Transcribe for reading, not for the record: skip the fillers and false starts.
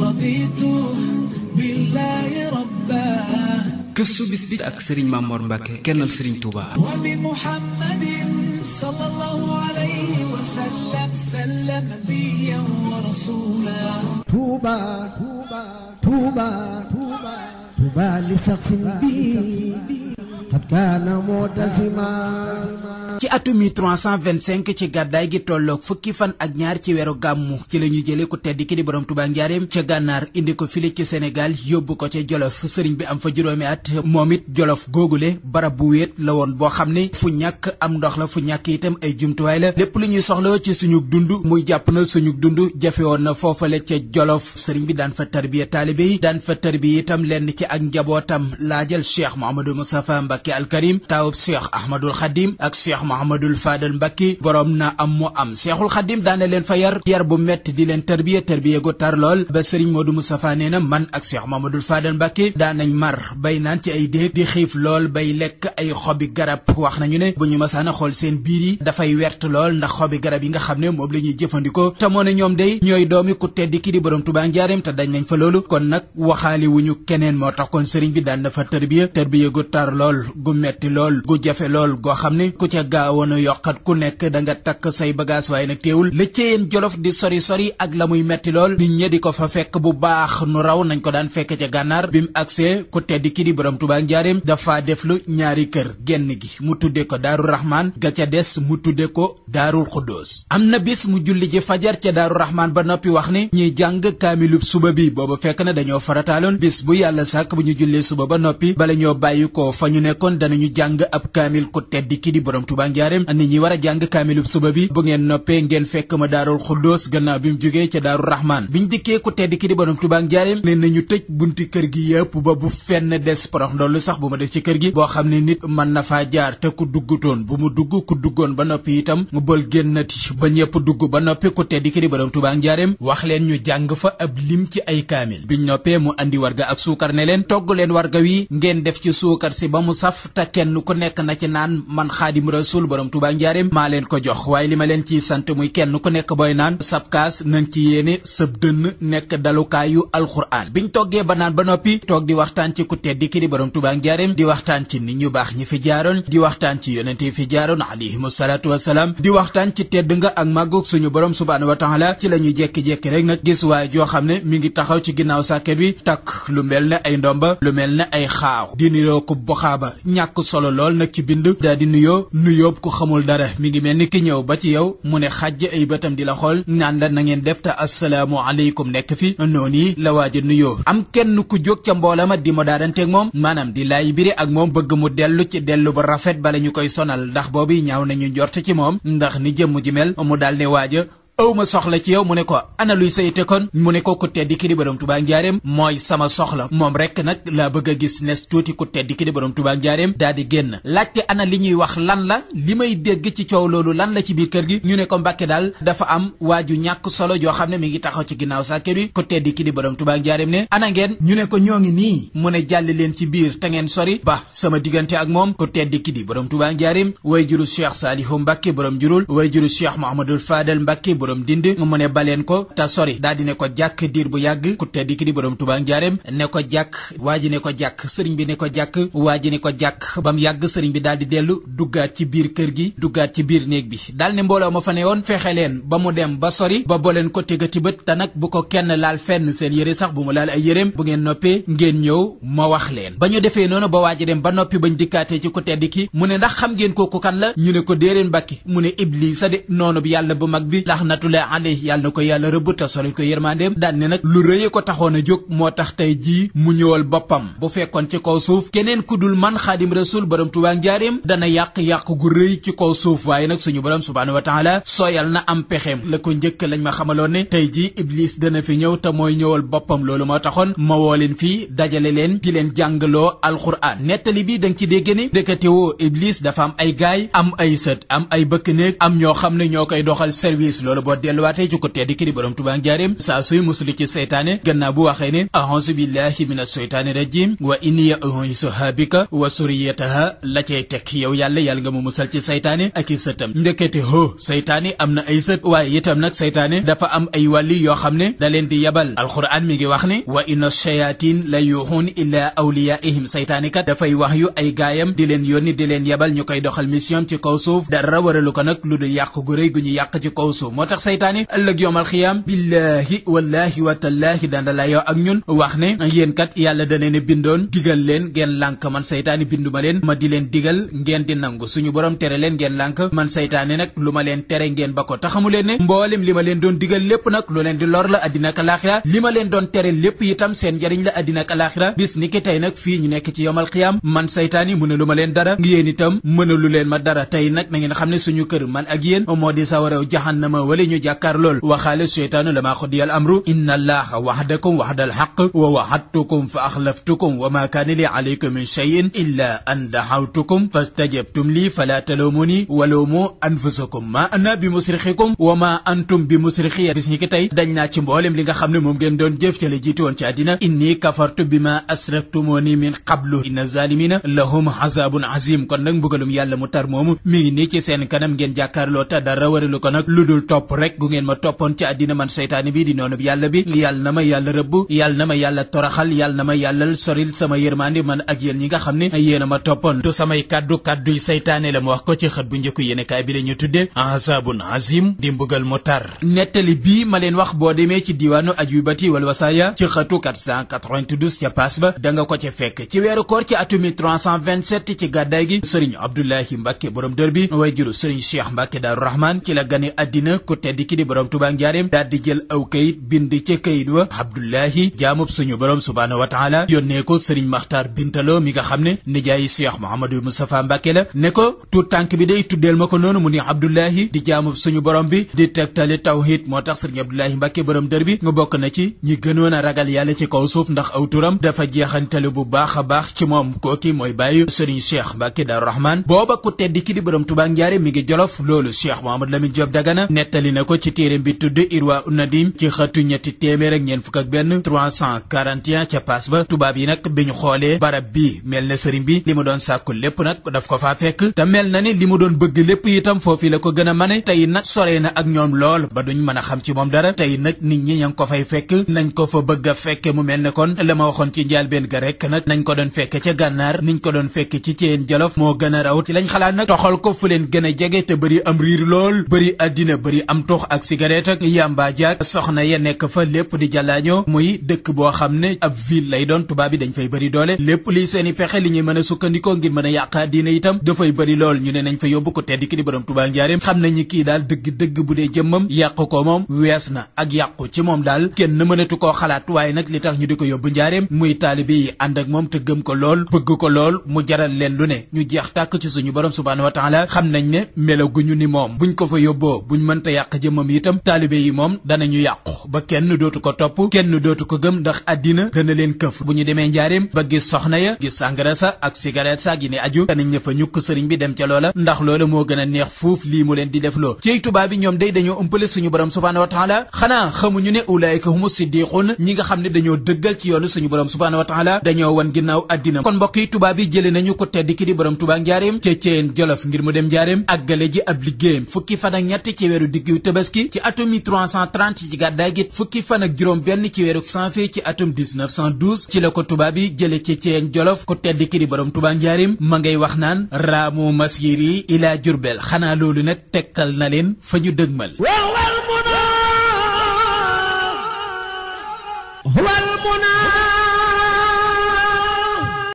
raditu billahi rabba. gëstu bis bi ak Serigne Mamor Mbacke kennal Serigne Touba. wa bi Muhammadin sallallahu alayhi wa sallam sallam nabiyyan wa rasulan. Touba Touba Touba Touba Touba li saxsin bi qad kaana mu'tazima. ci atumi 325 ci gàddaay gi tolloog fukki fan ak ñaar ci weeru gàmmu ci la ñu jëlee ku tedd ki di borom Touba njaareem ca gànnaar indi ko file ci Sénégal yóbbu ko ca Jolof sëriñ bi am fa juróomi at moom it Jolof googule barab bu wéet la woon boo xam ne fu ñàkk am ndox la fu ñàkk itam ay jumtuwaay la lépp lu ñuy soxla ci suñu dund muy jàpp na suñu dund jafe woon na foofale ca Jolof sëriñ bi daan fa tarbiya taalibe yi daan fa tarbiya itam lenn ci ak njabootam laajal Cheikh Mouhamadou Moustapha Mbacke al Karim taawub Cheikh Ahmadul Khadim ak Cheikh Mouhamadul Fadal Mbacke borom na am mu am Cheikhul Khadim daana leen fa yar bu metti di leen tarbiya gu tar lool ba Serigne Modou Moustapha nee na man ak Cheikh Mouhamadul Fadal Mbacke daanañ mar bay naan ci ay déeg di xiif lool bay lekk ay xobi garab wax nañu ne bu ñu masaana xool seen biir yi dafay wert lool ndax xobi garab yi nga xam ne moom la ñuy jëfandikoo te moo ne ñoom day ñooy doomi ku tedd ki di borom Touba njaareem te dañ nañ fa loolu kon nag waxaali wuñu keneen moo tax kon Serigne bi daan na fa tarbiya gu tar lool gu metti lool gu jafe lool goo xam ne ku ca gaawoon yokkat ku nekk da nga takk say bagaas waaye nag teewul la ceyeen Jolof di sori ak la muy metti lool nit ñi di ko fa fekk bu baax nu raw nañ ko daan fekk ca gànnaar bi mu agsee ku tedd ki di borom Touba njaareem dafa def lu ñaari kër genn gi mu tudde ko Daaru Rahman ga ca des mu tudde ko Daarul Xuddoos am na bis mu julli ji fajar ca Daaru Rahman ba noppi wax ne ñuy jàng kaamilub suba bi booba fekk na dañoo farataaloon bis bu yàlla sàkk bu ñu jullee suba ba noppi bala ñoo bàyyi ko fa ñu nekkoon danañu jàng ab kaamil ku tedd ki di borom Touba njaareem nit ñi war a jàng kaamilub suba bi bu ngeen noppee ngeen fekk ma Daarul Xuddoos gannaaw bi mu jógee ca Daaru Rahman biñ dikkee ku tedd ki di borom Touba njaareem leen nañu tëj bunti kër gi yëpp ba bu fenn des porox ndollu sax bu ma des ci kër gi boo xam ne nit mën na faa jaar te ku duggutoon bu mu dugg ku duggoon ba noppi itam mu bël génnati ba ñëpp dugg ba noppi ku tedd ki di borom Touba njaareem wax leen ñu jàng fa ab lim ci ay kaamil biñ noppee mu andi warga ak suukar ne leen togg leen warga wi ngeen def ci suukar si ba mu saf te kenn ku nekk na ci naan man Xaadim Rasul borom Touba njaareem maa leen ko jox waaye li ma leen ciy sant muy kenn ku nekk booy naan sab kaas nañ ci yéene sab dënn nekk dalukaayu alxuraan biñ toggee ba naan ba noppi toog di waxtaan ci ku tedd ki di borom Touba njaareem di waxtaan ci nit ñu baax ñi fi jaaroon di waxtaan ci yonente yi fi jaaroon alayhimu salaatu wasalaam di waxtaan ci tedd nga ak màggug suñu borom subhaanahu wa taala ci la ñu jekki-jekki rek nag gis waaye joo xam ne mi ngi taxaw ci ginnaaw sàkket bi takk lu mel ne ay ndomba lu mel ne ay xaaw di nuyoo ko boxaaba ñàkk solo lool nag ci bind daa di nuyoo ku xamul dara mi ngi mel ni ki ñëw ba ci yow mu ne xàjj ay bëtam di la xool naan la na ngeen def te assalaamu aleykum nekk fi noonu la waaja nuyoo am kenn ku jóg ca mbooloo ma di mo daaranteeg moom maanaam di laay biri ak moom bëgg mu dellu ci dellu ba rafet bala ñu koy sonal ndax boobu ñaaw nañu njort ci moom ndax ni jëmm ji mel mu daal ne waaja awma soxla ci yow mu ne ko ana luy sayte kon mu ne ko ku tedd ki di borom Touba njaareem mooy sama soxla moom rek nag laa bëgg a gis nes tuuti ku tedd ki di borom Touba njaareem daal di génn laajte ana li ñuy wax lan la li may dégg ci coow loolu lan la ci biir kër gi ñu ne ko Mbàkke daal dafa am waaju ñàkk solo joo xam ne mi ngi taxaw ci ginnaaw sàkke bi ku tedd ki di borom Touba njaareem ne ana ngeen ñu ne ko ñoo ngi nii mu ne jàll leen ci biir te ngeen sori ba sama diggante ak moom ku tedd ki di borom Touba njaareem way juru Cheikh Salihu Mbàkke borom jurul way juru Cheikh Mouhamadul Fadal Mbàkke dindi mu ne baleen ko te sori daal di ne ko jàkk diir bu yàgg ku tedd ki di borom Touba njaareem ne ko jàkk waa ji ne ko jàkk sëriñ bi ne ko jàkk waa ji ne ko jàkk ba mu yàgg sëriñ bi daal di dellu duggaat ci biir kër gi duggaat ci biir néeg bi daal ne mbooloo ma fa ne woon fexe leen ba mu dem ba sori ba boleen ko tegati bët te nag bu ko kenn laal fenn seen yére sax bu mu laal ay yéreem bu ngeen noppee ngeen ñëw ma wax leen ba ñu defee noonu ba waa ji dem ba noppi bañ dikkaatee ci ku tedd ki mu ne ndax xam ngeen kooku kan la ñu ne ko déereen Mbàkke mu ne Iblisa de noonu bi yàlla bu mag bi laxnatullah alayhi yàlla na ko yàlla rëbb te sori ko yërmandeem daan ne nag lu rëye ko taxoon a jóg moo tax tey jii mu ñëwal boppam bu fekkoon ci kaw suuf keneen ku dul man Xaadim Rasul borom Touba njaareem dana yàq gu rëy ci kaw suuf waaye nag suñu borom subhaanahu wa taala sooyal na am pexeem la ko njëkk lañ ma xamaloon ne tey jii Iblis dana fi ñëw te mooy ñëwal boppam loolu moo taxoon ma woo leen fii dajale leen di leen jàngaloo alxuraan nettali bi danga ci dégg ni dëkkatewoo Iblis dafa am ay gaay am ay sët am ay bëkk néeg am ñoo xam ne ñoo koy doxal service loolu boo delluwaatee ci ko tedd ki di borom Tuubaa njaareem saa suy musulu ci seytaane gannaaw bu waxee ne a'uuzu billahi minash shaytaani rajim wa inni u'iizuha bika wa suriyataha la cay teg yow yàlla nga mu musal ci seytaane ak i sëtam ndekete hoo seytaane am na ay sët waaye itam nag seytaane dafa am ay wàlli yoo xam ne da leen di yabal alxuraan mi ngi wax ne wa inna shayatin la yuuxuun illa awliyaihim seytaane kat dafay wax yu ay gaayam di leen yónni di leen yabal ñu koy doxal mission ci kaw suuf dara waralu ko nag lu dul yàq gu rëy gu ñu yàq ci kaw suuf moo tax seytaane ëllëg yowmal xiyaam billaahi wallaahi wa tallaahi danda la yoo ak ñun wax ne yéen kat yàlla da leen bindoon digal leen ngeen lànk man seytaane binduma leen ma di leen digal ngeen di nangu suñu borom tere leen ngeen lànk man seytaane nag lu ma leen tere ngeen ba ko taxamu leen ne mboolem li ma leen doon digal lépp nag lu leen di lor la àddina ak alaaxira li ma leen doon tere lépp itam seen njariñ la àddina ak alaaxira bis ni ki tey nag fii ñu nekk ci yomal xiyaam man seytaane mënalu ma leen dara yéen itam mënalu leen ma dara tey nag na ngeen xam ne suñu kër man ak yéen moo di sawaraw jahannama wala ñu jàkkaar lool waxaale seytaanu lama xudiyal amru inna allaha wahdakum wahdal haqq wa wahadtukum fa axlaftukum wa ma kaana li alaykum min shay'in illa an da'awtukum fastajabtum li fala talumuni wa lumu anfusakum ma ana bi musrixikum wa ma antum bi musrixi bis ñi ki tey dañ naa ci mboolem li nga xam ne moom ngeen doon jëf ca la jiitu woon ci àddina inni kafartu bima asraktumuni min qablu inna zalimina lahum azabun azim kon nag mbugalum yàlla mu tar moomu mi ngi nii ci seen kanam ngeen jàkkaarloo te dara waralu ko nag lu dul topp rek gu ngeen ma toppoon ci àddina man seytaane bi di noonu yàlla bi yàlla na ma yàlla rëbb yàlla na ma yàlla toraxal yàlla na ma yàlla soril sama yërmande man ak yéen ñi nga xam ne yéen a ma toppoon du samay kàdduy seytaane la mu wax ko ci xët bu njëkku yéenekaay bi la ñu tudde azabun azim di mbugal mu tar nettali bii ma leen wax boo demee ci diwaanu ajubati wal wasaaya ci xëtu 492 ca paas ba da nga ko ca fekk ci weeru koor ci atumi 327 ci gàddaay gi sëriñ Abdoulahi Mbàkke borom dër bi way juru sëriñ Cheikh Mbàkke Daaru Rahman ci la gane àddina ku tedd ki di borom Tuubaa njaareem daal di jël aw kayit bind ca kayit wa Abdoulahi jaamub suñu borom subhaanahu wa taala yónnee ko sëriñ Maxtaar Bintaloo mi nga xam ne nijaayi Cheikh Mouhamadou Moustapha Mbàkke la ne ko tuut tànk bi day tuddeel ma ko noonu mu ni Abdoulahi di jaamub suñu borom bi di tegtali tawhid moo tax sëriñ Abdoulahi Mbàkke borom dër bi nga bokk na ci ñi gënoon a ragal yàlla ci kaw suuf ndax aw turam dafa jeexantale bu baax a baax ci moom kooki mooy bàyyi sëriñ Cheikh Mbàkke Daaru Rahman booba ku tedd ki di borom Tuubaa njaare mi ngi Jolof loolu Cheikh Mouhamadou Lamine Diop Dagana nettali na ko ci téereem bi tudd Irwa Unadim ci xëtu ñetti téeméer ak ñeent fukk ak benn 341 ca paas ba tubaab yi nag bi ñu xoolee barab bi mel na sëriñ bi li mu doon sàkku lépp nag daf ko faa fekk te mel na ni li mu doon bëgg lépp itam foofu la ko gën a mane tey nag soree na ak ñoom lool ba duñ mën a xam ci moom dara tey nag nit ñi ña ngi ko fay fekk nañ ko fa bëgg a fekke mu mel ne kon la ma waxoon ci njaalbeen ga rek nag nañ ko doon fekk ca gànnaar niñ ko doon fekk ci Ceen Jolof moo gën a raw ci lañ xalaat nag toxal ko fu leen gën a jege te bëri am riir lool bëri àddina bëri am tux ak cigarette ak yamba jaak soxna ya nekk fa lépp di jàllaañoo muy dëkk boo xam ne ab ville lay doon tubaab bi dañ fay bëri doole lépp liy seeni pexe li ñuy mën a sukkandikoo ngir mën a yàq àddina itam dafay bëri lool ñu ne nañ fa yóbbu ko tedd ki di borom Tuubaa njaareem xam nañu kii daal dëgg-dëgg bu dee jëmmam yàqu ko moom wees na ak yàqu ci moom daal kenn mënatu koo xalaat waaye nag li tax ñu di ko yóbbu njaareem muy taalibe yi ànd ak moom te gëm ko lool bëgg ko lool mu jaral leen lu ne ñu jeex tàkk ci suñu borom subhaanahu wa taala xam nañ ne melaguñu ni moom buñ ko fa yóbboo buñ mënta yàq jëmmam itam taalibe yi moom danañu yàqu ba kenn dootu ko topp kenn dootu ko gëm ndax àddina dana leen këf bu ñu demee njaareem ba gis soxna ya gis sàngara sa ak cigarette sa gi ne aju danañ ne fa ñukk sëriñ bi dem ca loola ndax loola moo gën a neex fuuf lii mu leen di def loo ciy tubaab bi ñoom day dañoo ëmpale suñu borom subhaanahu wa taala xanaa xamuñu ne ulaayika humu siddiquun ñi nga xam ne dañoo dëggal ci yoonu suñu borom subhaanahu wa taala dañoo wan ginnaaw àddina kon mbokk yi tubaab yi jële nañu ko tedd ki di borom Tuubaa njaareem ca Ceen Jolof ngir mu dem njaareem àggale ji ab liggéeyam fukki fan ak ñett ci weeru diggu tabaski ci atum 330 ci gàddaay gi fukki fan ak juróom benn ci weeru janvier ci atum 1912 ci la ko tubaab yi jële ca Ceen Jolof ko tedd ki di borom Tuubaa njaareem ma ngay wax naan raamu masiri ila Jurbel xanaa loolu nag tekkal na leen fa ñu dëgmal هو المنى